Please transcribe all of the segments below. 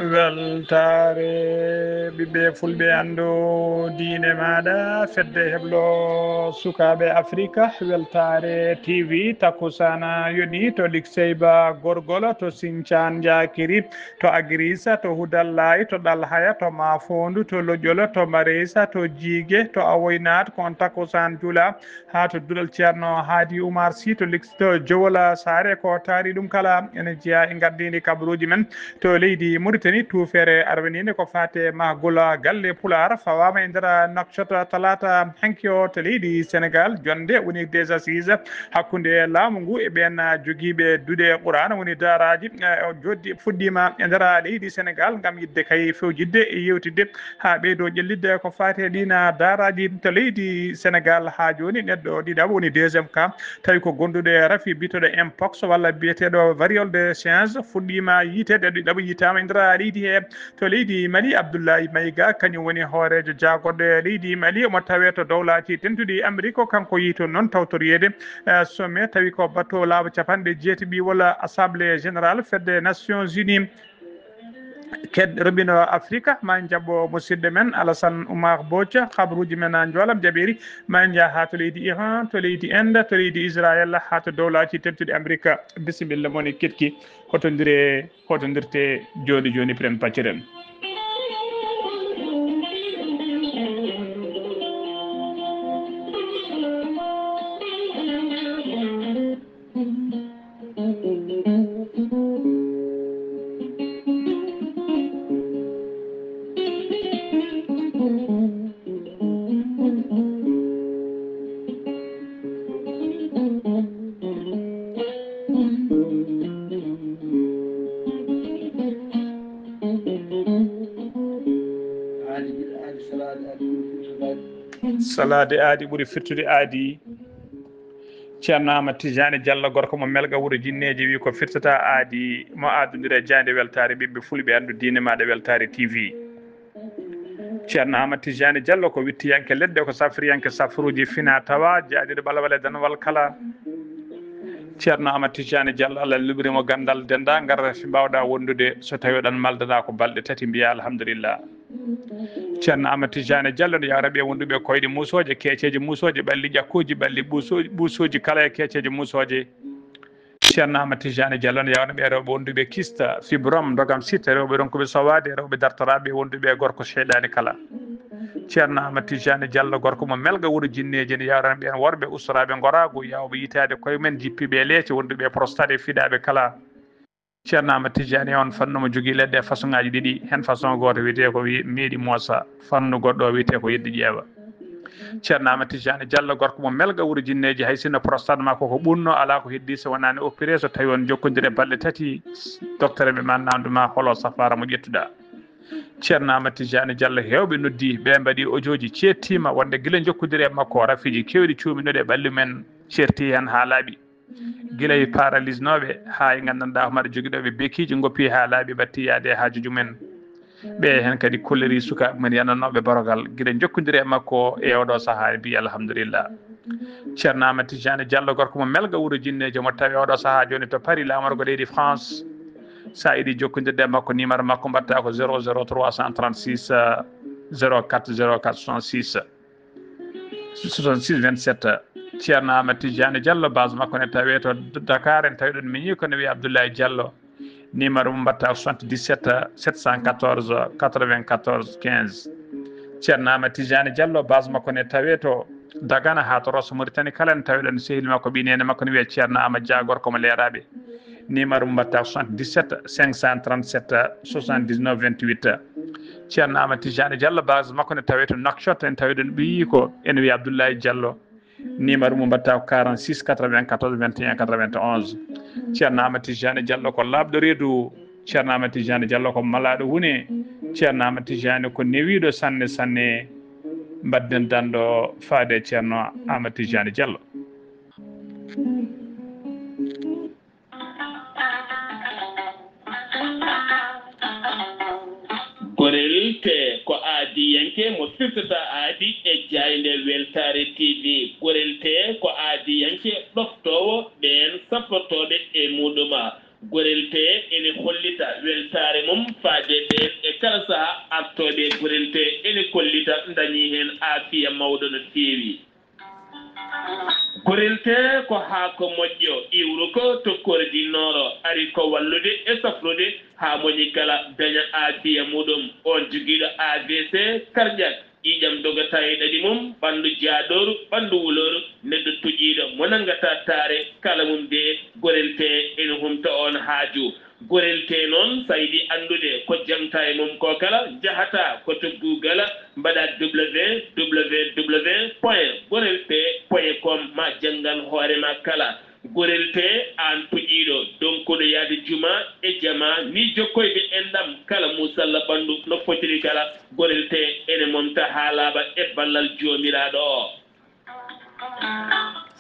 weltare ɓiɓɓe fulɓe andu diine maɗa fedde heblo sukaɓe afrique weltare tv takusana yoni to likseyba gorgol to Sinthiane Diakiri to Agrissa to Houdallay to Ɗalhaya to Mafondu to Lodiolo to Marissa to Djigué to Awoynat kon takusan juula ha to Duɗal Ceerno Hadi Oumar Sy to to Jowola Sare ko taari ɗum kala ene jeeya e gardidi kabaruji men to leydi Mauritanie tufere arwenide ko fate mahgola galle Pular fawama e nder Nouakchott talata hanki o to leydi Sénégal jonde woni des assises hakkude laamu ngu e ɓen joguiɓe duuɗe Qur'an woni daraji joddi fuɗɗima e nder leydi Sénégal gam yidde kay fewjidde e yewtidde ha ɓeydo ƴellidde ko fate ɗina daraji to leydi Sénégal ha joni neɗɗo ɗiɗaɓa woni deuxiéme cas tawi ko gonduɗe rafi biteɗo mpox walla biyeteɗo variole de singe fuɗɗima yitede ɗiɗaɓa yitama e nder leydi he to leydi Mali Abdoulaye Mayiga kañum woni hoorejo jagorɗo leydi Mali omo tawe to dowlati tentuɗi Amérique kanko yito noon tawtoriyede sommet tawi ko bateau laaɓa capanɗe jeetaɓi walla assemblée générale fedde Nations Unies ked robino Afrique ma jaɓɓo musidɗo men Alassane Oumar Bothia habaruji men joolam jaɓiri ma jaa ha to leydi Iran to leydi Inde to leydi Israël ha to dowlati tentuɗi Amérique bisimilla moni ketki hotodirte joni joni pren pacciren salade aadi ɓuuri firtude aadi ceerno Amadou Tidiane Diallo gorko mo melga wuuro jinneji wi ko firtata aadi mo adodire jande weltare ɓiɓɓe fulɓe andu diine maɗa weltare TV ceerno Amadou Tidiane Diallo ko wittiyanke leɗɗe ko safriyanke safruji fina tawa jaaɗiɗo ɓalawale danwal kala ceerno Amadou Tidiane Diallo Allah luɓirimo gandal dendagal fi mbawɗa wondude so tawi oɗon maldana ko balɗe tati mbiya alhamdulillah ceerno Amadou Tidiane Diallo no yaraɓe wonduɓe koyɗe musoje keeceji musoje ɓalli ƴakkuji ɓalli ɓuusuji kala e keeceji musoje ceerno Amadou Tidiane Diallo no yawno ɓe rewɓe wonduɓe kista fibrome dogam sitta rewɓe ronkuɓe sowade rewɓe dartoraɓe wonduɓe gorko seeɗani kala ceerno Amadou Tidiane Diallo gorko mo melga wuuro jinneji ne yawrana ɓen worɓe ustoraɓe gorago yawɓe yitade koye men jippiɓe leece wonduɓe prostate fiɗaɓe kala ceerno Amadou Tidiane on fannumo jogui leɗɗe façon ngaji ɗiɗi hen façon goto wiyete ko meeɗi moosa fannu goɗɗo wiyete ko yeddi ƴeewa ceerno Amadou Tidiane Diallo gorko mo melga wuuro jinneji hay sinno prostate ma koko ɓunno ala ko heddi so wonani opéré so tawi on jokkodire balɗe tati docteur ɓe ma namduma holo safara mo ƴettuɗa ceerno Amadou Tidiane Diallo hewɓe noddi ɓe mbaɗi audioji cettima wonde guila jokkodire makko rafiji kewɗi cuuminuɗe ɓalli men certi hen ha laaɓi guila e paralysenoɓe ha e gandanɗa homaɗa joguiɗoɓe bekiji goppi ha laaɓi batti yaade e hajuji men ɓe hen kadi kolleri sukaɓe men yananoɓe barogal guila jokkodiri e makko e oɗo saaha e mbi alhamdulillah ceerno Amadou Tidiane Diallo gorko mo melga wuuro jinneji mo tawi oɗo saaha joni to Paris lamorgo leydi France sa iɗi jokkodirde makko numéro makko mbatta ko 00 336 04 04 66 66 27 ceerno Amadou Tidiane Diallo base makko ne tawi to Dakar en tawi ɗon miñi kono wiye Abdoulaye Diallo numéro mo mbatta 77 714 94 15 ceerno Amadou Tidiane Diallo base makko ne tawi to Dagana ha to Rosso Mauritanie kala ne tawi ɗon sehil makko ɓinene makko ne wiye ceerno Amadou Dia gorko mo leeraɓe numéro mo mbatta 77 537 79 28 ceerno Amadou Tidiane Diallo base makko ne tawi to Nouakchott en tawi ɗon ɓiyi ko ene wiye Abdoulaye Diallo numéro mo mbatta ko 46 94 21 91 ceerno Amadou Tidiane Diallo ko labɗo reedu ceerno Amadou Tidiane Diallo ko malaɗo huune ceerno Amadou Tidiane ko newiɗo sanne sanne mbadden danɗo faade ceerno Amadou Tidiane Diallo gorel te ko aadi yanke mo firtata aadi e jayde weltare TV gorel te ko aadi yanke ɗoftowo ɓen sappotoɓe e muɗuma gorelte ene hollita weltare mum faade ɓe e kala saha artoɓe gorelte ene kollita dañi hen aafiya mawɗo no feewi gorelte ko haako moƴƴo iwru ko tokkore dinnoro ari ko wallude e safrude ha moƴi kala daña aafiya muɗum on joguiɗo AVC cardiaque ƴiƴam dogata e ɗaɗi mum ɓanndu jaaɗoru ɓanndu wuloru neɗɗo tuƴiiɗo mo nanngata taare kala mum de gorelte ene humta on haaju gorelte noon so yiɗi anndude ko jamta e mum ko kala jahata koto Google mbaɗa www.gorelte.com ma janngan hoorema kala gorelte an tuƴiiɗo donkuɗo yaade juma e jama ni jokkoyde enɗam kala musalla ɓanndu no fotiri kala gorelte ene momta haa laaɓa e ballal joomiraaɗo o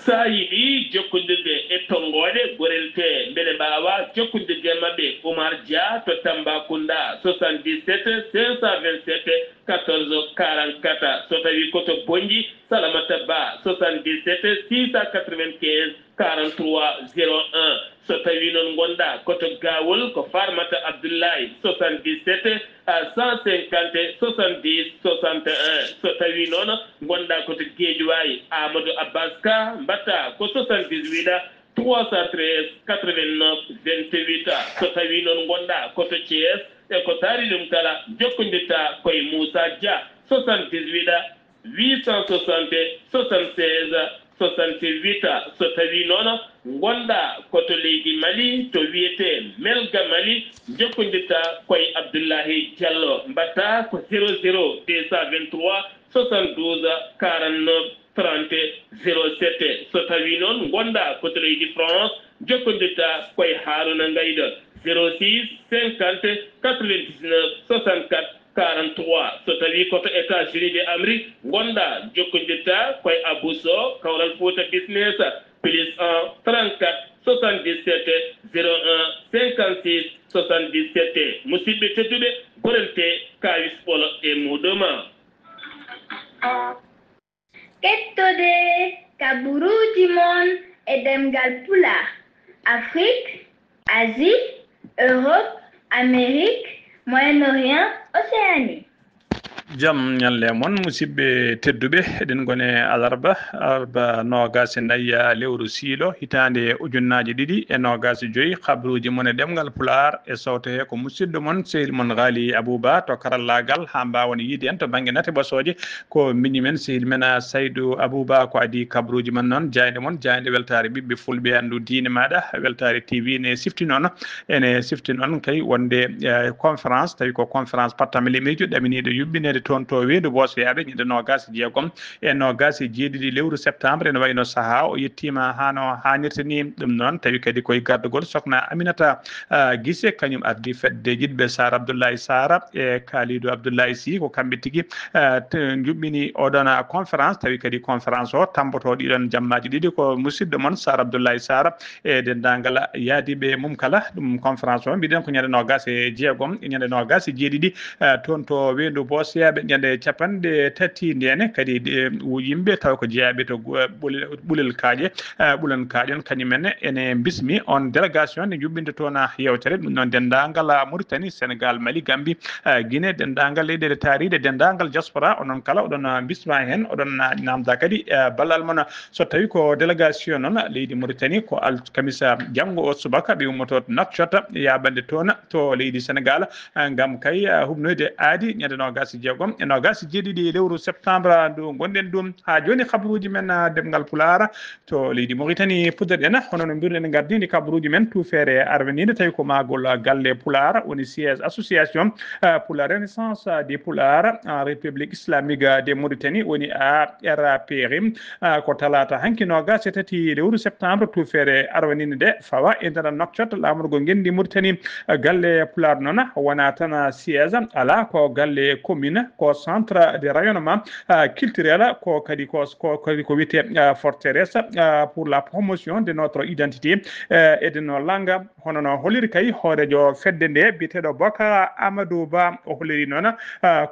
sa yiɗi jokkondirde e tonngooɗe gorelte mbele mbaawa jokkondirde maɓɓe Oumar Dia to Tambacounda 77 527 14 44 so tawi koto Bonji Salamata Ba 77 695 43 01 so tawi noon gonɗa koto Gawol ko Farmata Abdoulaye 77 150 70 61 so tawi noon gonɗa koto Guédiawaye Amadou Abbas Ka mbatta ko 78 313 89 28 so tawi noon gonɗa koto Thiès e ko taari ɗum kala jokkondirta koye Moussa Dia 78 860 76 68 so tawi noon gonɗa koto leydi Mali to wiyete Melga Mali jokkondirta koye Abdoullahi Diallo mbatta ko 00 223 72 49 30 07 so tawi noon gonɗa koto leydi France jokkondirta koye Haruna Ngayda 06 50 99 64 43 so tawi koto États-Unis d'Amérique gonɗa jokkondirta koye Abousso Kawral Fouta Business plus 1 34 77 01 56 77 musidɓe tedduɓe gorelte kawis ɓolo e muɗuma kettode kaburuji mon e demgal pulaar Afrique Asie Europe Amérique Moyen-Orient Océanie jam ñalle mon musidɓe tedduɓe eɗen gone alarba nogas e nayya lewru siilo hitande ujunnaje ɗiɗi e nogas joyi habruji mon e ɗemgal pular e sawto he ko musidɗo mon sehil mon Ghali Abouba to karallagal ha mbawon yiide en to banggue nate basoje ko miñi men sehil men Saydou Abouba ko adi kabruji man noon jayde weltare ɓiɓɓe fulɓe andu diine maɗa weltare TV ne sifti noon ene sifti noon kay wonde conférence tawi ko conférence pattamilimijo ɗaminiɗo yuɓɓinede toon to weedu Bosowiyaaɓe ñande nogas e jeegom e nogas e jeeɗiɗi lewru septembre ene wayno saaha o yettima hano hannirta ni ɗum noon tawi kadi koye gardugol sokhna Aminata Guissé kañum ardi fedde jiɗɓe Sara Abdoulaye Sara e Kalidou Abdoulaye Sy ko kamɓe tigui juɓɓini oɗon conférence tawi kadi conférence o tamboto ɗiɗon jammaji ɗiɗi ko musidɗo moon Sara Abdoulaye Sara e dendagal yaadiɓe mum kala ɗum conférence o mbiɗen ko ñande nogas e jeegom e ñande nogas e jeeɗiɗi toon to weedu Bosowiyaaɓe ñande capanɗe tati ndene kadi yimɓe taw ko jeeyaɓe to ɓulel kaaƴe ɓulen kaaƴon kañumen ene bismi on délégation ne juɓɓinde toon yewtere ɗum noon dendagal Mauritanie Sénégal Mali Gambie Guinée dendagal leyɗele taariɗe dendagal diaspora onon kala oɗon bisma hen oɗon namda kadi ballal moon so tawi ko délégation noon leydi Mauritanie ko alkamisa janggo o subaka ɓe ummoto Nouakchott yaɓande toon to leydi Sénégal gam kay humnoyde aadi ñande nogas jeegom e nogas jeeɗiɗi lewru septembre ndu gonɗen ɗum ha joni kabruji men demgal pulara to leydi Mauritanie pudderɗen hono no mbirɗen gardini kabruji men tufere arvenide tawi ko magol galle pular woni siège association pour la renaissance des pulars en république islamique de Mauritanie woni ARPRIM ko talata hanki nogas e tati lewru septembre tufere arvenide de fawa e nder Nouakchott lamorgo gendi Mauritanie galle pular noon wona tan siège ala ko galle commune ko centre de rayonnement culturel ko kadi ko wite forteresse pour la promotion de notre identité et de nos langues hono no holiri kay hoorejo fedde nde biteɗo Boka Amadou Ba o holiri noon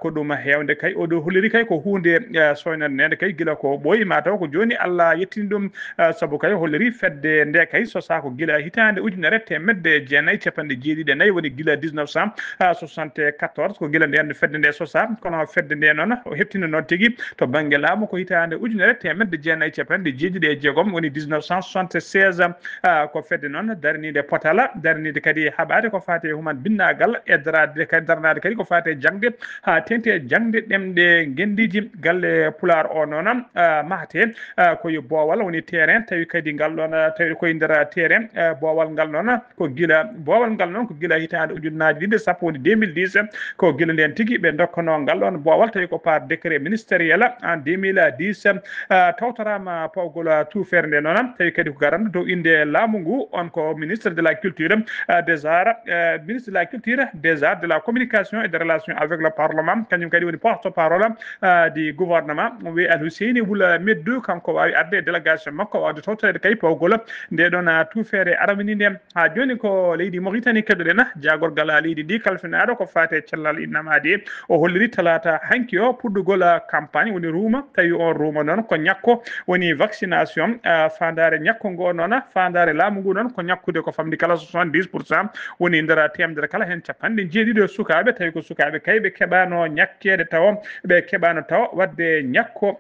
ko ɗum hewde kay oɗo holiri kay ko hunde soynande nede kay gila ko ɓooyi mataw ko joni Allah yettini ɗum saabu kay holiri fedde nde kay so sako gila hitande ujunere temedde jeenayyi capanɗe jeeɗiɗi woni gila 1974 ko gila nden fedde nde sosa kono fedde nde noon o heftino noon tigui to banggue laamu ko hitande ujunere temedde jeenayyi capanɗe jeeɗiɗi e jeegom woni 1976 ko fedde noon darinide potala darinide kadi haɓade ko fate human binnagal e darade kadi darnade kadi ko fate jangde ha tente jangde ɗemɗe gendiji galle pular o noon mahate koye boowal woni terrain tawi kadi ngal ɗon tawi koye nder terrain boowal ngal noon ko gila boowal ngal noon ko gila hitande ujunnaji ɗiɗi sappo woni 2010 ko gila nden tigui ɓe dokkano ngal ɗon boowal tawi ko par décret ministériel en 2010 tawtorama pawgol tuufere nde noon tawi kadi ko garande dow inde laamu ngu on ko ministre de la culture des arts ministre de la culture des arts de la communication et des relations avec le parlement kañum kadi woni porte parole du gouvernement wi Al-Husseini Wula Meddu kanko wawi arde délégation makko wawde tawtorede kay pawgol nde ɗon tuufere aramini nde ha joni ko leydi Mauritanie keɗoɗen jagorgal leydi ndi kalfinaɗo ko fate cellal innamade o holliri talata hanki o puɗɗugol campagne woni ruuma tawi on ruuma noon ko ñakko woni vaccination fandare ñakko ngo noon fandare laamu ngu noon ko ñakkude ko famdi kala 70% woni nder temedere kala hen capanɗe jeeɗiɗi sukaɓe tawi ko sukaɓe kay ɓe keɓano ñakkede taw ɓe keɓano taw wadde ñakko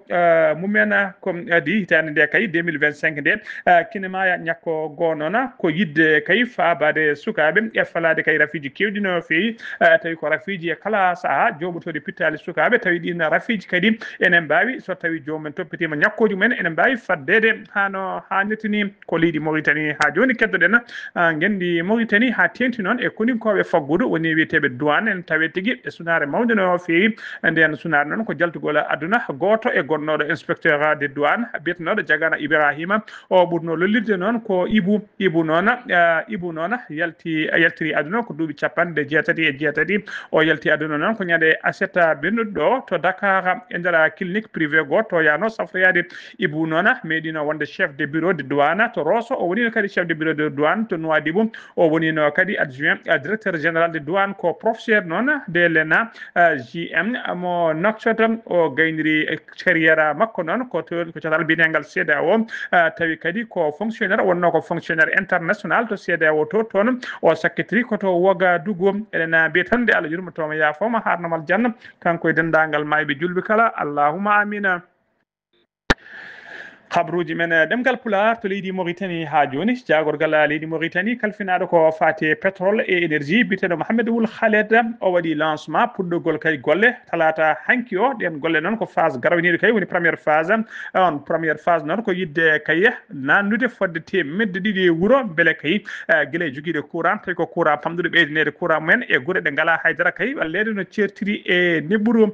mumen ko adi hitande nde kay 2025 nde kinimaya ñakko go noon ko yidde kay faabade sukaɓe e falade kay rafiji kewɗi no feewi tawi ko rafiji e kala saaha joɓotode pittali sukaɓe tawi ɗin rafiji kadi enen mbawi so tawi jomumen toppitima ñakkoji mumen enen mbawi faddede hano hannirtini ko leydi Mauritanie ha joni keddoɗen gendi Mauritanie ha tenti noon e koninkoɓe faggudu woni wiyeteɓe douane en tawe tigui e sunare mawde no feewi nden sunare noon ko jaltugol aduna goto e gonnoɗo inspecteur de douane biyetenoɗo Jagana Ibrahima o ɓurno lollirde noon ko Ibu noon yaltiri aduna ko duuɓi capanɗe jeetati o yalti aduna noon ko ñande aseta bennuɗo ɗo to Dakar e nder clinique privé goto yano safroyade Ibu noon meeɗino wonde chef de bureau de douane to Rosso o wonino kadi chef de bureau de douane to Nouadhibou o wonino kadi adjoint directeur général de douane ko professeur noon de l'ENA JM mo Nouakchott o gayniri carrière makko noon ko catal biyetegal CEDEAO tawi kadi ko fonctionnaire wonno ko fonctionnaire international to CEDEAO to toon o sakkitiri koto Ouagadougou eɗen mbiya tan de Allah yurmotoma yaafoma harnamal janna kanko e dendagal mayɓe julɓe kala allahumma amina habruji men ɗemgal pular to leydi Mauritanie ha joni jagorgal leydi Mauritanie kalfinaɗo ko fate pétrole et énergie biteɗo Mohamed Ould Khaled o waɗi lancement puɗɗogol kay golle talata hanki o ɗen golle noon ko phase garawiniɗo kay woni première phase on première phase noon ko yidde kay nannude fodde temedde ɗiɗi wuuro beele kay guila joguiɗe courant tawi ko courant pamɗuɗo ɓeydinede courant mumen e guure ɗe ngala haydara kay wallede no certiri e neɓɓuru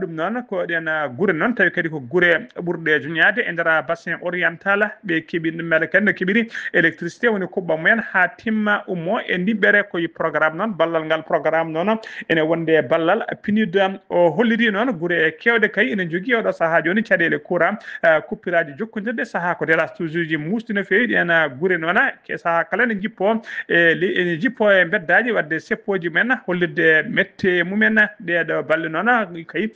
ɗum noon ko ɗen guure noon tawi kadi ko guure ɓurɗe joñade e nder bassin oriental ɓe keeɓi ɗum mele kadi no keeɓiri électricité woni kuɓɓa mumen ha timma ummo e ndiɓɓere koye programme noon ballal ngal programme noon ene wonde ballal PNUD o holliri noon guure kewɗe kay ene jogui oɗo saaha joni caɗele courant kuppiraji jokkodirɗe saaha ko délas toujours ji musdi no fewi ɗen guure noon ke saaha kala ne jippo ene jippo e beddaji wadde seppoji mumen hollirde mette mumen ɗeɗo balle noon kay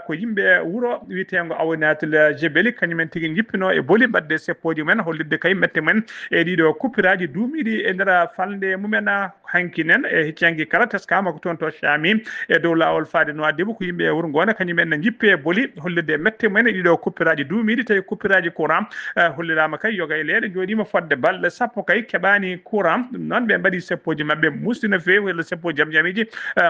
ko yimɓe wuuro wiyetego Awnatul Jebeli kañumen tigui jippino e boli mbadde seppoji mumen hollirde kay mette mumen e ɗiɗo kuppiraji duumiɗi e nder falde mumen hanki nen e hiccangi kala teskama ko toon to Chami e dow lawol faade Nouadhibou ko yimɓe wuuro ngone kañumen ne jippe boli hollirde mette mumen e ɗiɗo kuppiraji duumiɗi tawi kuppiraji courant hollirama kay yoga e leeɗe joɗima fodde balɗe sappo kay keɓani courant ɗum noon ɓe mbaɗi seppoji mabɓe musdi no fewi walla seppo jamjamiji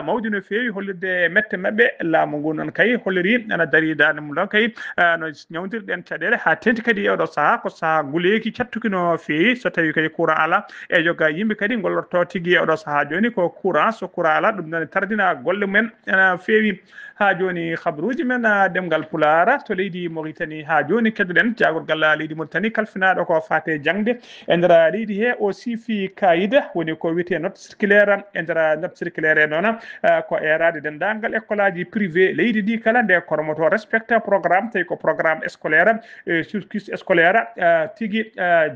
mawdi no fewi hollirde mette mabɓe laamu ngu noon kay holliri ana dari dande mum ɗon kay no ñawdirɗen caɗele ha tenti kadi e do saha ko saha guleki cattukino feewi so tawi kadi courant ala e joga yimbe kadi gollorto tigi e do saha joni ko courant so courant ala dum non tardina golle men feewi ha joni khabruji men demgal pulara to leydi Mauritanie ha joni kedden jagorgal leydi Mauritanie kalfinado ko fate jangde e ndara leydi he o sifi kaida woni ko wiete note circulaire e ndara note circulaire non ko erade dendangal école privé leydi di kala de kormoto respecta programme tay ko programme scolaire cursus scolaire tigi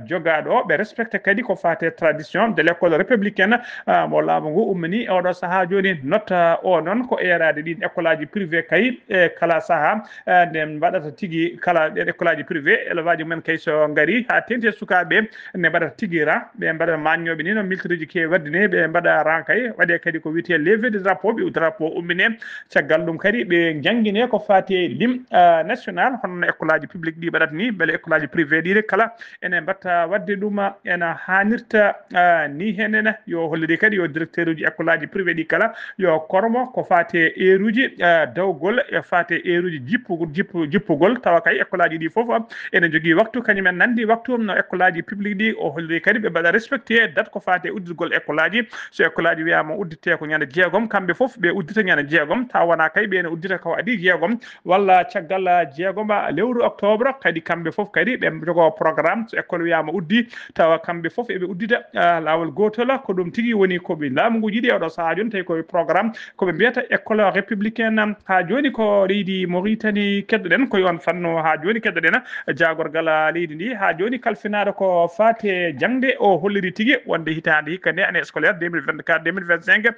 jogado be respecta kadi ko fate tradition de l'école républicaine mo lamungu ummini o do saha joni nota o non ko erade din école privé kay kala saha dem badata tigi kala école privé élevage men kay so ngari ha tente sukabe ne badata tigira be badata manyobe ni no miltriji ke waddine be bada rankay wade kadi ko wiete levé de drapeau bi drapeau ummine caggal dum kadi be jangine ko fati lim national hono école public di badat ni bele école privé di kala ene batta wadde duma ena hanirta ni henena yo hollidi kadi yo directeur uji école privé di kala yo kormo ko fati eruji dawgol e fati eruji jippugol tawa kay école di fofu ene jogi waktu kanyumen nandi waktu no école public di o hollidi kadi be bada respecté date ko fati uddugol école so école wiama uddite ko nyande jeegom kambe fofu be uddita nyande jeegom tawana kay be ne uddita ko adi jeegom walla caggal jeegoma lewru octobre kadi kambe fof kadi be jogo programme so école wiama uddi tawa kambe fof e be uddita lawol gotola ko dum tigi woni ko be lamungu jidi do sa jon tay ko programme ko be biata école républicaine ha joni ko leydi Mauritanie kedden ko yon fanno ha joni kedden jagorgal leydi ndi ha joni kalfinado ko fate jangde o holliri tigi wonde hitande hikande année scolaire 2024 2025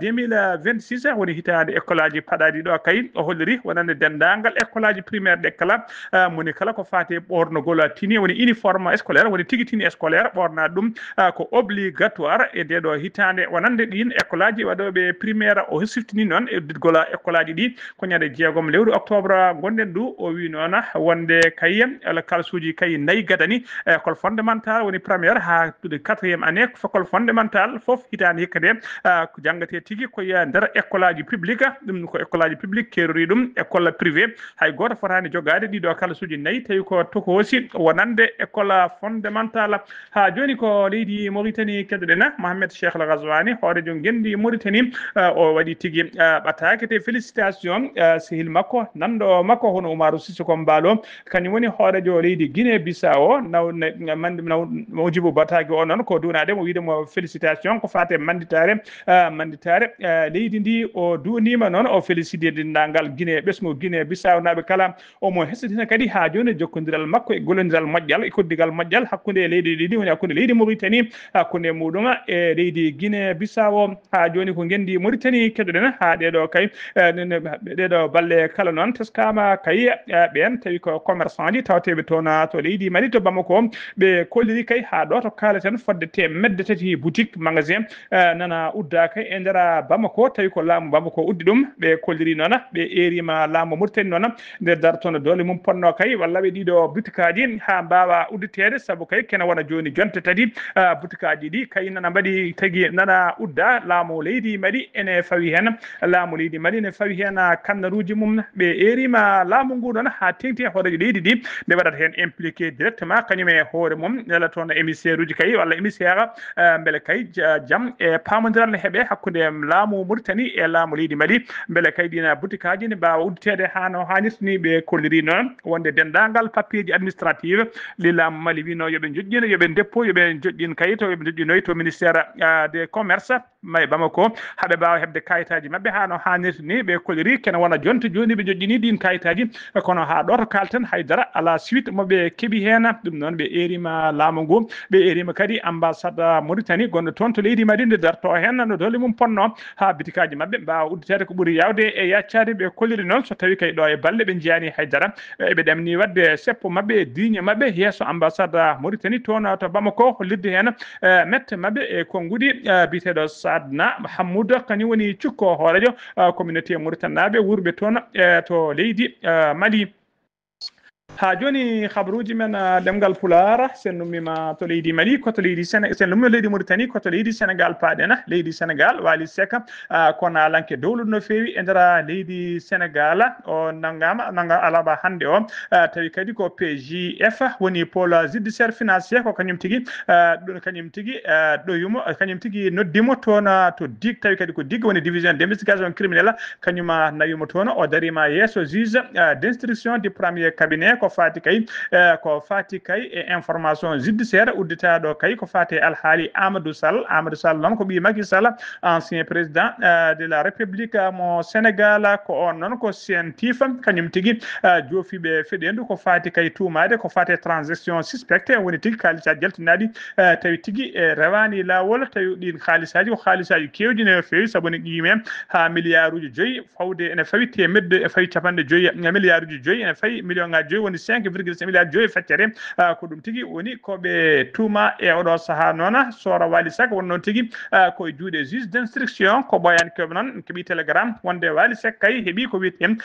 2026 woni hitande école padadi do kay o holliri wonande dendangal école primaire de kala moni kala ko fate bornogol tini woni uniforme scolaire woni tigi tini scolaire borna dum ko obligatoire e dedo hitande wonande din école wadobe primaire o siftini non e didgola école di ko nyade jeegom lewru octobre gonden du o wi nona wonde kayem ala kalsuji kay nay gadani école fondamentale woni première ha to de 4e année ko école fondamentale fof hitande hikade ko jangate tigi ko ya der école publique dum ko école publique kerori dum école privée hay goto fotani jogade dido kala suji nayi tawi ko toko aussi wonande école fondamentale ha joni ko leydi Mauritanie kedden Mohamed Cheikh Al Ghazouani hoore jo gendi Mauritanie o wadi tigi batake te félicitations sehil makko nando makko hono Umaru Sissoko Mbalo kanyum woni hoore jo leydi Guinée Bissau mawjibu batake o non ko dunade mo wiide mo félicitations ko fate manditare leydi ndi o dunima non o félicité dindangal Guinée besmo Guinée Bissau nabe kala o mo hesitina kadi ha joni jokkodiral makko e golondiral majjal e koddigal majjal hakkunde leydi ɗiɗi woni hakkunde leydi Mauritanie hakkunde muɗum e leydi Guinée Bissau ha joni ko gendi Mauritanie keddoɗen ha ɗeɗo kay ɗeɗo balle kala noon teskama kay ɓen tawi ko commerçant ji tawateɓe toon to leydi Mali to Bamako ɓe kolliri kay ha ɗo to kaleten fodde temedde tati boutique magasin nana udda kay e nder Bamako tawi ko laamu Bamako uddi ɗum ɓe kolliri noon ɓe erima laamu Mauritanie noon nde dartono dole mum ponno kay walla ɓe ɗiɗo butikaji ha mbawa udditede saabu kay kene wona joni jonte tati butikaji ɗi kay nana mbaɗi tagui nana udda laamu leydi Mali ene fawi hen laamu leydi Mali ne fawi hen kannaruji mum ɓe erima laamu ngu ɗon ha tengti hoorejo leydi ɗi nde waɗata hen impliqué directement kañum e hoore mum nela toon émissaire uji kay walla émissaire beele kay jaam e pamodiral ne heeɓe hakkude laamu Mauritanie e laamu leydi Mali beele kay ɗina butikaji ne mbawa udditede hano hannirtini ɓe kolliri noon wonde dendagal papier ji administrative li laamu Mali wino yoɓe joƴƴina yoɓe dépôt yoɓe joƴƴin kayit yoɓe joƴƴinoy to ministére des commerce may Bamako haɓe mbawa hebde kayitaji mabɓe hano hannirtini ɓe kolliri kene wona jonta joni ɓe joƴƴini ɗin kayitaji kono ha ɗo to kalten haydara ala suite moɓe keeɓi hen ɗum noon ɓe erima laamu ngu ɓe erima kadi ambassade Mauritanie gonɗo toon to leydi Mali nde darto hen no dole mum ponno ha bitikaji mabɓe mbawa udditede ko ɓuuri yawde e yaccade ɓe kolliri noon so tawi kay ɗo e balle ɓe jiyani haydara eɓe ɗamni wadde seppo mabɓe digne mabɓe yeeso ambassade Mauritanie toon to Bamako hollirde hen mette mabɓe e konngudi biteɗo Sadna Hamouda kañum woni cukko hoorejo communauté Mauritanaɓe wurɓe toon to leydi Mali ha joni khabruji men demgal pulara sen numima to leydi Mali ko to leydi Sénégal sen numima leydi Mauritanie ko to leydi Sénégal paadena leydi Sénégal wali seka kono alanke dowlude no fewi e ndera leydi Sénégal o nanga alaba hande o tawi kadi ko PJF woni pôle judiciaire financier ko kanyum tigi doyumo kanyum tigi noddimo tona to dig tawi kadi ko dig woni division d'investigation criminelle kanyuma nawimo tona o darima yeso juge d'instruction du premier cabinet ko fati kay e information judiciaire udditaɗo kay ko fati alhaali Amadou Sall non ko ɓi Macky Sall ancien président de la République mo Sénégal ko on non ko scientifique kanyum tigi jofiɓe feɗendu ko fati kay tumade ko fati transaction suspecte woni tigi kalisaji jaltinaɗi tawi tigi rewani lawol tawi ɗin haalisaji ko haalisaji kewɗi no fewi sabu ne qime ha milliard uji 5 fawde ene fawi temedde e fawi capanɗe 5 milliard uji 5 ene fawi million ngaji 5 woni 5,5 milliard 5 feccere ko ɗum tigi woni koɓe tuma e oɗo saaha noon sora wali sak won noon tigi koye juuɗe juge d'instruction ko ɓoyani keɓe noon keeɓi télégramme wonde wali sek kay heeɓi ko wiyeten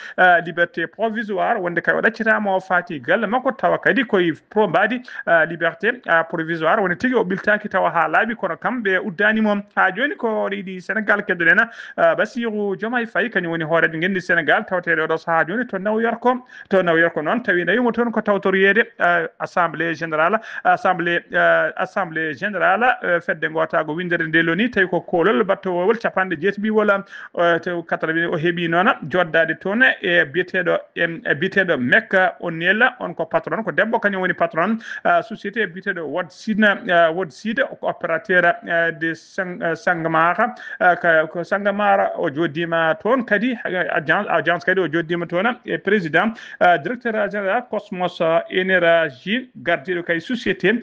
liberté provisoire wonde kay o ɗaccitama o fati galle makko tawa kadi koye pro mbadi liberté provisoire woni tigi o ɓiltaki tawa ha laaɓi kono kamɓe uddanimo ha joni ko leydi Sénégal keddoɗen Bassirou Diomaye Faye kañum woni hoorejo ngendi Sénégal tawteɗe oɗo saaha joni to New York noon tawi nawimo toon ko tawtoriyede assemblée générale fedde gotago windere nde loni tawi ko kolol battowol capanɗe jeetaɓi wala to 80 o heeɓi noon joddade toon e biyeteɗo Mecca O'Neil on ko patron ko debbo kañum woni patron société biyeteɗo Wodside ko opérateur de Sangomar ko Sangomar o joddima toon kadi agence kadi o joddima toon e président directeur général Cosmos énergie gardiɗo kay société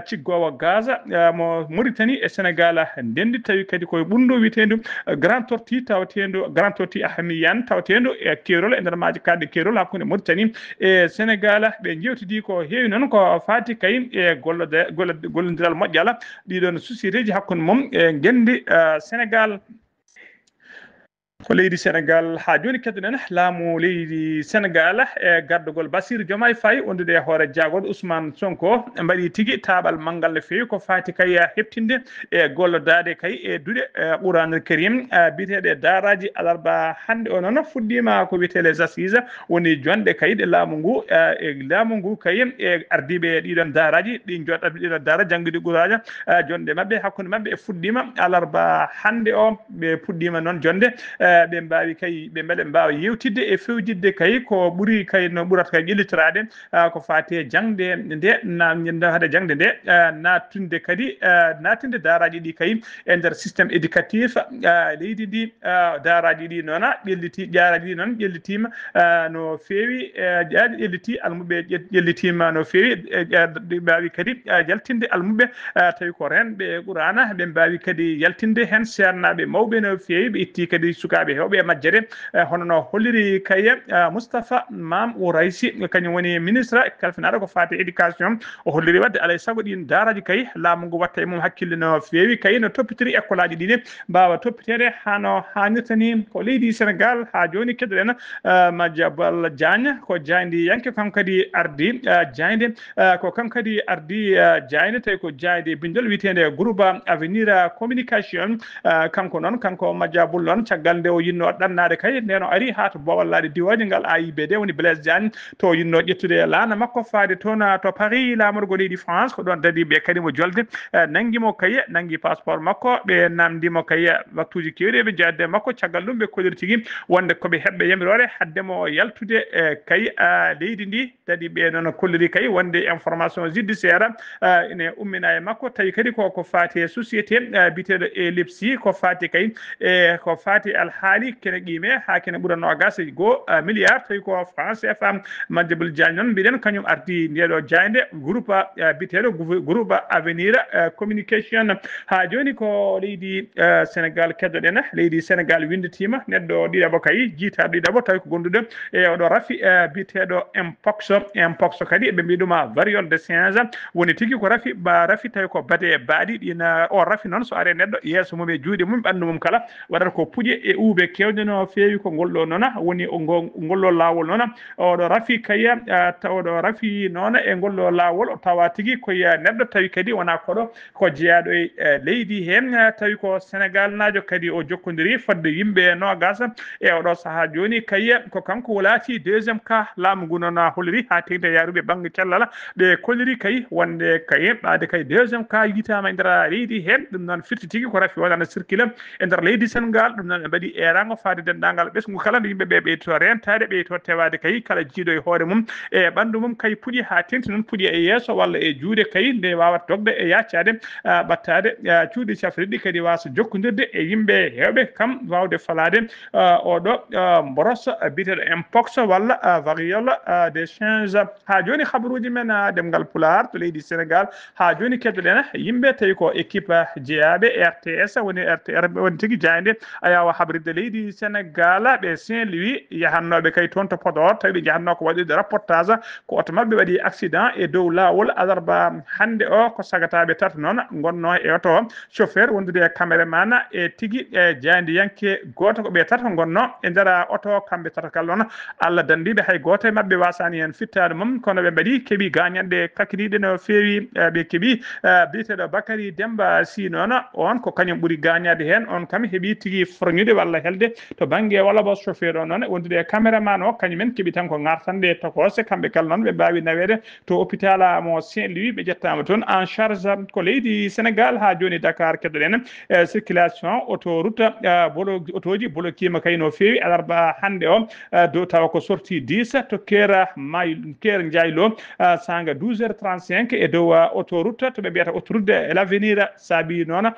ciggowo gaz mo Mauritanie e Sénégal ndendi tawi kadi koye ɓunndu wiyetendu Grand Tortue Ahmiyan tawatendu e Kerol e nder maaji kadde Kerol hakkunde Mauritanie e Sénégal ɓe jewtidi ko heewi noon ko fati kay e gollodiral moƴƴal ɗiɗon société ji hakkunde mum e gendi Sénégal ko leydi Sénégal ha joni keddoɗen laamu leydi Sénégal e gardugol Bassirou Diomaye Faye wondude e hoore jaagoɗo Ousmane Sonko mbaɗi tigui taabal manggal no fewi ko fati kay heɓtinde e gollodade kay e duuɗe Qouranul Karim biteɗe daraji alarba hande o noon fuɗɗima ko wiyete les assises woni jonde kay ɗe laamu ngu kay e ardiɓe ɗiɗon daraji ɗi joɗɗa ɗiɗon dara jangguiɗi Qouraja jonde mabɓe hakkude mabɓe e fuɗɗima alarba hande o ɓe puɗɗima noon jonde ɓe mbawi kay ɓe mbaɗe mbawa yewtidde e fewjidde kay ko ɓuuri kay no ɓurata kay ƴellitorade ko fati jangde nde hade jangde nde natinde kadi natinde daraji ɗi kay e nder systéme éducatif leydi ndi daraji ɗi noon jaraji ɗi noon ƴellitima no fewi ƴelliti almuɓe ƴellitima no fewi ɓe mbawi kadi jaltinde almuɓe tawi ko renɓe Qur'ana ɓe mbawi kadi yaltinde hen sernaɓe mawɓe no fewi ɓe itti kadi sukaɓe hewɓe majjere hono no holliri kay Moustapha Mam Ouraysi kañum woni ministre kalfinaɗo ko fati éducation o holliri wadde alay saago ɗin daraji kay laamu ngu watta e mum hakkille no fewi kay no toppitiri école aji ɗiɗi mbawa toppitede hano hannirta ni ko leydi Sénégal ha joni keddoɗen Madiambal Diagne ko jaydi yanke kanko kadi ardi jayde ko kanko kadi ardi jayde tawi ko jayde bindol witende groupe avenir communication kanko noon kanko Madiambal noon caggal nde o yinno ɗannade kay ndeno ari ha to bowallade diwoje ngal AIBD woni Blaise Diagne to yinno ƴettude laana makko faade toon to Paris lamorgo leydi France ko ɗon dadi ɓe kadi mo jolde nanguimo kay nangui passeport makko ɓe namdimo kay waktuji kewɗi ɓe jadde makko caggal ɗum ɓe koliri tigui wonde koɓe heɓɓe yamirore haddemo yaltude kay leydi ndi dadi ɓe noon kolliri kay wonde information judiciaire ene ummina e makko tawi kadi koko fati e société biteɗo Ellipsi ko fati kay ko fati alhaali kene qime ha kene ɓuurano gas go milliard tawi ko France CFA Madiambal Diagne noon mbiɗen kañum ardi ndeɗo jayde groupe biteɗo groupe avenir communication ha joni ko leydi Sénégal keddoɗen leydi Sénégal winditima neɗɗo ɗiɗaɓo kay jiitaɗo ɗiɗaɓo tawi ko gonduɗo e oɗo rafi biteɗo impox kadi ɓe mbiɗuma variole de singe woni tigui ko rafi tawi ko bade baaɗi ɗina o rafi noon so ari neɗɗo yeeso mum e juuɗe mum ɓandu mum kala waɗata ko puƴe e duube kewde no feewi ko ngolɗo noon woni ngolɗo laawol noon oɗo rafi kaya oɗo rafi noon e ngolɗo laawol o tawa tigi koye neɗɗo tawi kadi wona koɗo ko jeeyaɗo e leydi hen tawi ko Sénégal najo kadi o jokkodiri fodde yimɓe nogas e oɗo saaha joni kaya ko kanko laati deuxiéme cas laamu ngu noon holliri ha tengde yaruɓe banggue cellal ɓe kolliri kay wonde kay ɓaade kay deuxiéme cas yitama e nder leydi hen ɗum noon firti tigui ko rafi waɗano circule e nder leydi Sénégal ɗum noon ɓe mbaɗi erango faade dendagal ɓesgu kala nde yimɓeɓe ɓeyto rentade ɓeyto tewade kay kala jiiɗo e hoore mum e ɓandu mum kay puɗi ha tengti noon puɗi e yesso walla e juuɗe kay nde wawata dogde e yaccade ɓattade cuuɗi cafriɗi kadi wasa jokkodirde e yimɓe hewɓe kam wawde falade oɗo mboros biteɗo mpox walla variole des change ha joni habaruji men demgal Pulaar to leydi Sénégal ha joni keddoɗen yimɓe tawi ko équipe jeeyaɓe RTS woni RTR woni tigui jayde ayawa habride leydi Sénégal ɓe Saint-Louis yahannoɓe kay toon to Podor tawi ɓe jahanno ko waɗirde reportage ko oto mabɓe waɗi accident e dow lawol alarba hande o ko sagataɓe tata noon gonno e oto chauffeur wondude e caméraman e tigui e jandiyanke goto ko ɓe tata gonno e nder oto kamɓe tata kala noon Allah dandiɓe hay goto e mabɓe wasani hen fittade mum kono ɓe mbaɗi keeɓi gañanɗe kakidiɗe no feewi ɓe keeɓi biteɗo Bakary Demba Sy noon on ko kañum ɓuuri gañade hen on kam heeɓi tigui forñude walla helde to banggue walla bo chauffeur o noon wondude e caméraman o kañumen keeɓi tan ko gartande tokose kamɓe kala noon ɓe mbawi nawede to hôpital mo Saint-Louis ɓe ƴettama toon en charge ko leydi Sénégal ha joni Dakar keddoɗen circulation autoroute autoji bloquima kay no feewi alarba hande o dow tawa ko sorti 10 to Kera Ndiaylo sanga 12h35 e dow autoroute to ɓe mbiyata autoroute de l'avenir saabi noon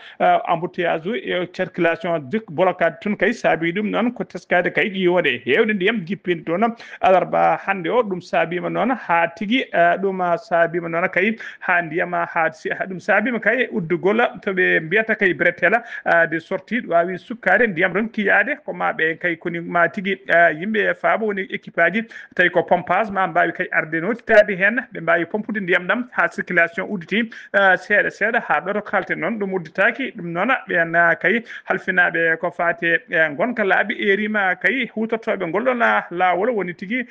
embouteillage e circulation blocade tun kay saabi ɗum noon ko teskade kay ƴiwode hewde ndiyam jippinde toon alarba hande o ɗum saabima noon ha tigui ɗum saabima noon kay ha ndiyama ha ɗum saabima kay uddugol to ɓe mbiyata kay bretela de sortie wawi sukkade ndiyam ronki yaade ko ma ɓe kay koni ma tigui yimɓe faabo woni équipe aji tawi ko pompage ma mbawi kay arde notitade hen ɓe mbawi pompude ndiyam ɗam ha circulation udditi seeɗa seeɗa ha ɗoto kalten noon ɗum udditaki ɗum noon ɓen kay halfinaɓe ko fate gonka laaɓi erima kay hutortoɓe ngollon lawol woni tigui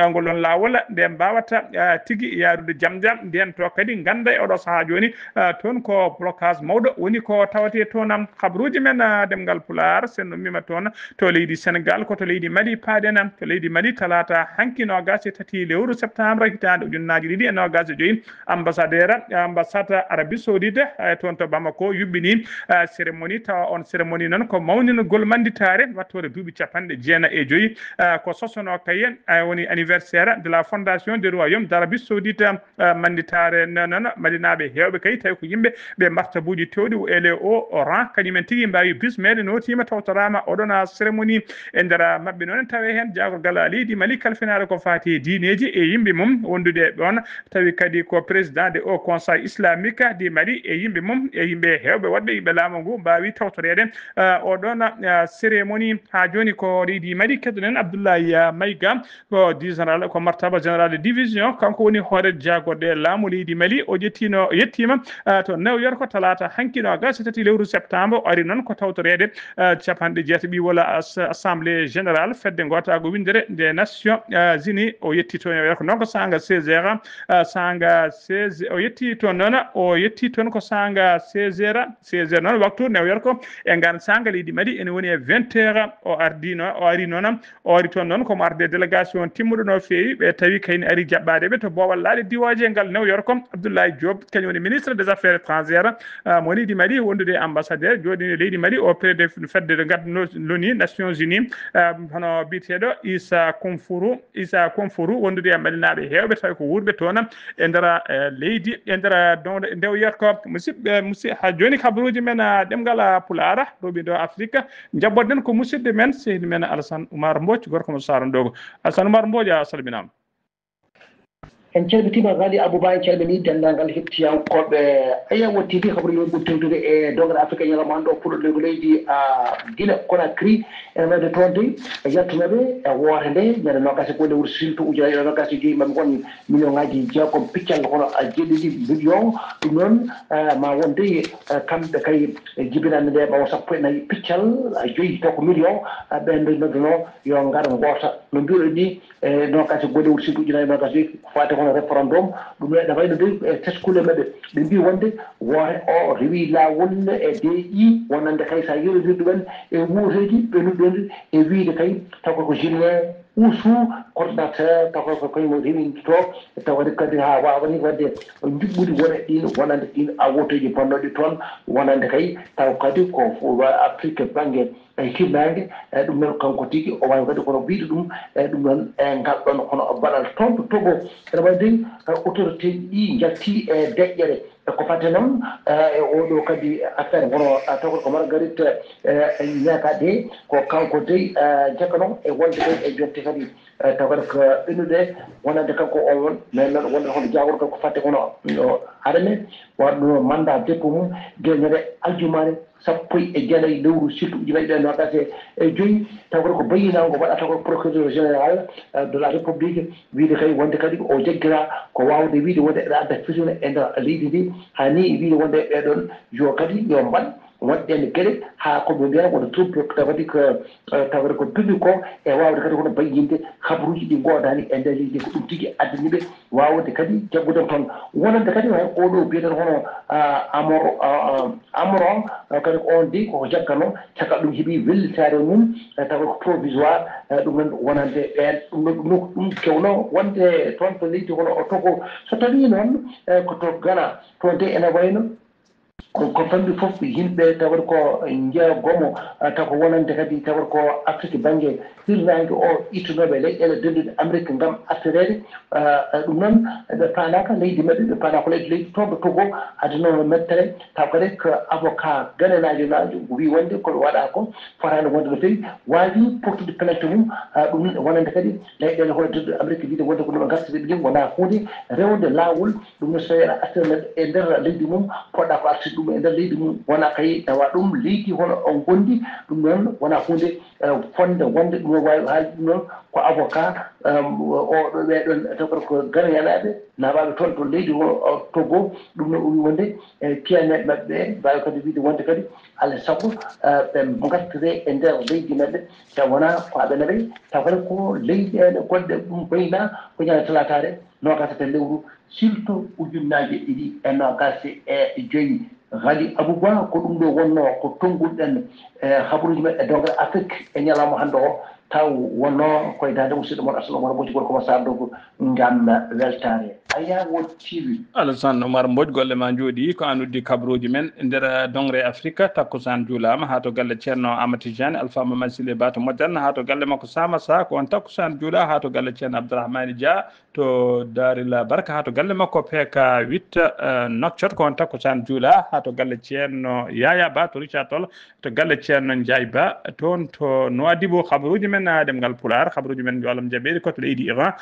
ngollon lawol nde mbawata tigui yarude jaam jaam nden to kadi ganda e oɗo saaha joni toon ko blocage mawɗo woni ko tawate toon habaruji men demgal Pulaar sen no mima toon to leydi Sénégal ko to leydi Mali paaɗen to leydi Mali talata hanki nogas e tati lewru septembre hitande ujunnaji ɗiɗi e nogas e joyyi ambassade Arabie Saoudite toon to Bamako yuɓɓini cérémonie tawa on cérémonie noon ko mawninogol manditare wattore duuɓi capanɗe jeena e joyyi ko sosono kayen woni anniversaire de la fondation du royaume d'Arabie Saoudite manditare noon madinaɓe hewɓe kay tawi ko yimɓe ɓe martabuji tewɗi ele o rang kañumen tigui mbawi bismede notima tawtorama oɗon cérémonie e nder mabɓe noon tawi hen jagogal leydi Mali kalfinare ko fati diineji e yimɓe mum wondude ɗon tawi kadi ko président de haut conseil islamique du Mali e yimɓe mum e yimɓe hewɓe wadɓe yimɓe laamu ngu mbawi tawtorede oɗon cérémonie ha joni ko leydi Mali keddoɗen Abdoulaye Maïga ko général ko martaba général de division kanko woni hoore jagorɗe laamu leydi Mali o yettima to New York talata hankino gasi tati lewru septembre o ari noon ko tawtorede capanɗe jeetaɓi walla assemblée générale fedde gotago windere des nations unis o yetti to New York noon ko sanga 16h sanga 16 o yetti toon noon o yetti toon ko sanga 16h noon waktu New York e ngan sanga leydi Mali ene woni e 20h o ari noon o ari toon noon komo arde délégation timmuɗo no feewi ɓe tawi kayni ari jaɓɓade ɓe to boowal laaɗe diwoje ngal New York Abdoulaye Diop kañum woni ministre des affaires étrangères mo leydi Mali wondude ambassadeur joɗini leydi Mali o préde fedde de gadduno l'ONU Nations Unies hono biteɗo Issa Konfourou wondude e malinaɓe hewɓe tawi ko wurɓe toon e nder leydi e nder New York musidɓe ha joni habaruji men ɗemgal Pulaar roɓi do Afrique jabboɗen ko musidɗo men sehdi men Alassane Oumar Mbodj gorko mo Sara Ndogo Alassane Oumar Mbodj a salminama en calmitima gali abouba en calmini dendagal hettiyankoɓe ayawo tv kabru yimɓe tewtude e dogre afrique ñalawma hande o puɗɗo leydi guila Conakry ene wadde toon de e yaltunoɓe e woore nde ñande nogas e golle wuuro siltu ujunaaje nogas e joyi maɓe gon million ngaji jeegom piccal hono jeeɗiɗi million ɗum noon ma wonde kamɓe kay jibinande nde ɓawo sappo e nayyi piccal joyi taw ko million ɓen nde nodduno yo gar goota no mbiruɗo ni nogas e golle wuuro siltu ujunaaje nogas joyi fate hono référendum ɗum ne wayno de teskule maɓɓe ɓe mbi wonde woore o rewi lawol e DI wonande kay sa yiɗodir ɗumen e wuureji ɓenuɗon e wiide kay taw ko Julien Oussou coordinateur taw ko koyemo rewinto taw waɗi kadi ha wawani wadde juɓɓude wone ɗin wonande ɗin awotoji bonnoɗi toon wonande kay taw kadi ko Afrique banggue hirnangue ɗum noon kanko tigui o wawi kadi kono wiide ɗum ɗum noon ngal ɗon hono baɗal toon to Togo ene waɗi autorité ɗi jalti e deƴƴere ko fate noon e oɗo kadi affaire hono taw ko Marguerite ñakade ko kanko dey jakano e wonde e jonte kadi taw kadi ko ɓennuɗe wonande kanko o won mais noon wonde hono jawor ko fate hono arame waɗno mandat dépôt mum gueñede aljumare sappo e jeenayyi lewru surtout ujunaaje ɗe nogas e joyi taw ko bayinago waɗata ko procureur général de la république wiide kay wonde kadi o jaggira ko wawde wiide wonde eɗa adda fisune e nder leydi ndi hani wiide wonde ɓeɗon yo kadi yo mbaɗ wonɗen gueɗe ha koɓe mbiya wono trouble kadi ko tawde ko public ko e wawde kadi hono bayyinde habaruji ɗi godani e nder leydi ko ɗum tigui addaniɓe wawde kadi jaggude toon wonande kadi hay oɗo mbiyeten hono amoron kadi ko on de koko jaggano caggal ɗum heeɓi wellitare mum tawa ko provisoire ɗum noon wonande ɓen ɗum kewno wonde toon to leydi hono o Togo so tawi noon ko to Ghana toon de ene wayno ko famɗi fof yimɓe tawat ko jeegomo taw ko wonande kadi tawat ko Afrique banggue hirnangue o ittunoɓe leyɗele denduɗe Amérique gam artirede ɗum noon ɓe panaka leydi mabɓe ɓe pana ko leydi toon ɗo Togo adanono mettere taw kadi ko avocat ganenajo wi wonde koɓe waɗa ko fotani wonde no fewi wawi portude plainte mum ɗum wonande kadi leyɗele hono denduɗe Amérique wiide wonde ko ɗum gartideɓe ɗin wona hunde rewde lawol ɗum no so artire e nder leydi mum poɗɗa ko artirde ɗum e nder leydi mum wona kay tawa ɗum leydi hono on gondi ɗum noon wona hunde fonde wonde ɗum wawi haalde ɗum noon ko avocat oɗo ɓeɗon taw ko ganenaɓe nawaɓe toon to leydi hono Togo ɗum noon o wi wonde piyaneɓe maɓɓe ɓe mbawi kadi wiide wonde kadi alay saago ɓe gartire e nder leydi maɓɓe taw wona ko aɓe naɓe taw kadi ko leydi ene goɗɗe ɗum bayna ko ñande talatare nogas e lewru surtout ujunnaje ɗiɗi e nogas e joyi Ghali Abouba ko ɗum ɗo wonno ko tonguɗen habaruji men e dogre Afrique e ñalawma hande o taw wonno koye dade musidɗo moon Assane Oumar Mbodji gorko mo sardogo ngam weltare aya wottiwi Alassane Oumar Mbodji golle ma jooɗi ko an uddi kabaruji men e nder dongre Afrique takkusan juulama ha to galle ceerno Amadou Tidiane Alpha Mamadou Sile Ba to moderne ha to galle makko Sama Sa ko on takkusan juula ha to galle ceerno Abdourahmane Dia to Darila Barka ha to galle makko Peka 8 Nokcot ko on takkusan juula ha to galle ceerno Yaya Ba to Richard Toll to galle ceerno Ndiaye Ba toon to Nouadhibou kabaruji men demgal Pulaar kabaruji men jo Allah jaɓɓeɗi koto leydi Iran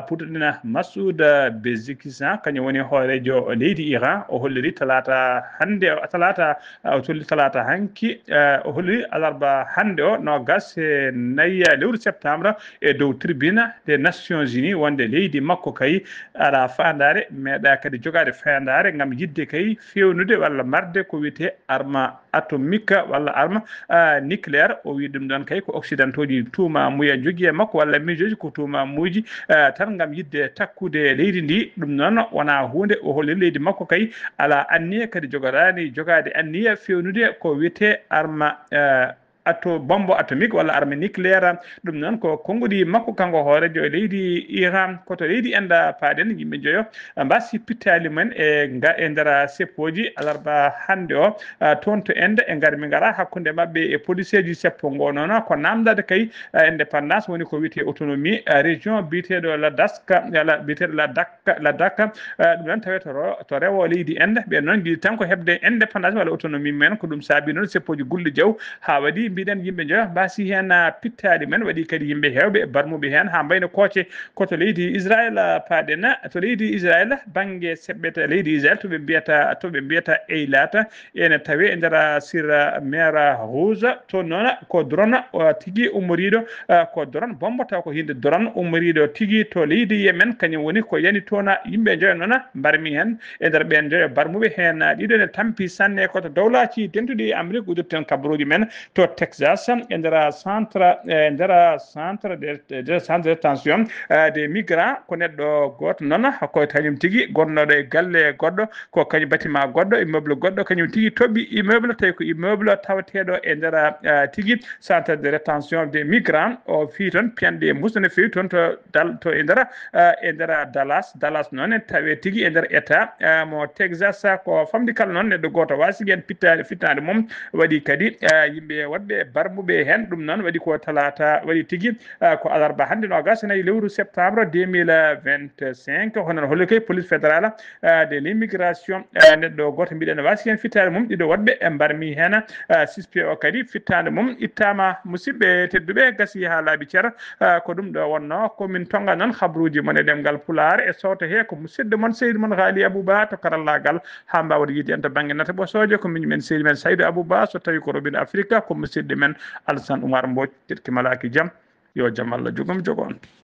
puɗɗina Massoud Bezikistan kañum woni hoorejo leydi Iran o holliri talata hande talata o tolli talata hanki o holliri alarba hande o nogas e nayyi lewru septembre e dow tribune des Nations Unies wonde leydi makko kay ala fandare meeɗa kadi jogade fandare gam yidde kay fewnude walla marde ko wiyete arme atomique walla arme nucléaire o wi ɗum ɗon kay ko occidentoji tuuma muya jogui e makko walla mijoji ko tuuma muji tan gam yidde takkude leydi ndi ɗum noon wona hunde o holli leydi makko kay ala anniya kadi jogorani jogade anniya fewnude ko wiyete arme bombe atomique walla arme nucléaire ɗum noon ko konngudi makko kanko hoorejo e leydi Iran koto leydi enda paaɗen yimɓe joyo mbasi pittali men e nder seppoji alarba hande o toon to ende e ngari mi ngara hakkunde mabɓe e policier ji seppo ngo noon ko namdade kay indépendance woni ko wiyete autonomie région biteɗo la daska walla biteɗo la Dak ɗum noon tawe to rewo leydi ende ɓe noon jiɗi tan ko hebde indépendance walla autonomie men ko ɗum saabi noon seppoji gulɗi jaw ha waɗi mbiɗen yimɓe jo mbasi hen pittade men waɗi kadi yimɓe hewɓe barmuɓe hen ha mbayno kooce koto leydi Israël paaɗen to leydi Israël banggue seɓɓete leydi Israël toɓe mbiyata eylata ene tawi e nder sir mer rouge to noon ko drone tigui ummoriɗo ko drone bomba taw ko hinde drone ummoriɗo tigui to leydi Yemen kañum woni ko yani toon yimɓe joyo noon mbarmi hen e nder ɓen joyo barmuɓe hen ɗiɗo ne tampi sanne koto dowlaci tentuɗi Amérique uddirten kabaruji men to Texas e nder centre de détention des migrants ko neɗɗo goto noon ko kañum tigui gonnoɗo e galle goɗɗo ko kañum bâtiment goɗɗo immeuble goɗɗo kañum tigui toɓɓi immeuble tawi ko immeuble tawateɗo e nder tigui centre de rétention des migrants o fi toon pianɗe musno no fewi toon to e nder Dallas noon tawi tigui e nder état mo Texas ko famdi kala noon neɗɗo goto wasi hen fittade mum waɗi kadi yimɓe wonɓe barmuɓe hen ɗum noon waɗi ko talata waɗi tigui ko alarba hande no gasanayi lewru septembre 2025 hono holli koye police fédérale de l'immigration neɗɗo goto mbiɗen wasi hen fittade mum ɗiɗo woɗɓe e mbarmi hen suspect o kadi fittade mum ittama musidɓe tedduɓe gasi ha laaɓi ceer ko ɗum ɗo wonno komin tonga noon habruji mon e ɗemgal Pulaar e sawto he ko musidɗo moon Seydou mon Haali Abouba to karallagal ha mbawde yiide en to banggue nata ɓosojo ko min men Seydou men Saydou Abouba so tawi ko Robin Afrique ko musidɗo men Alassane Oumar Mbodj tirki malaki jaam yo jaam Allah jogum jogo on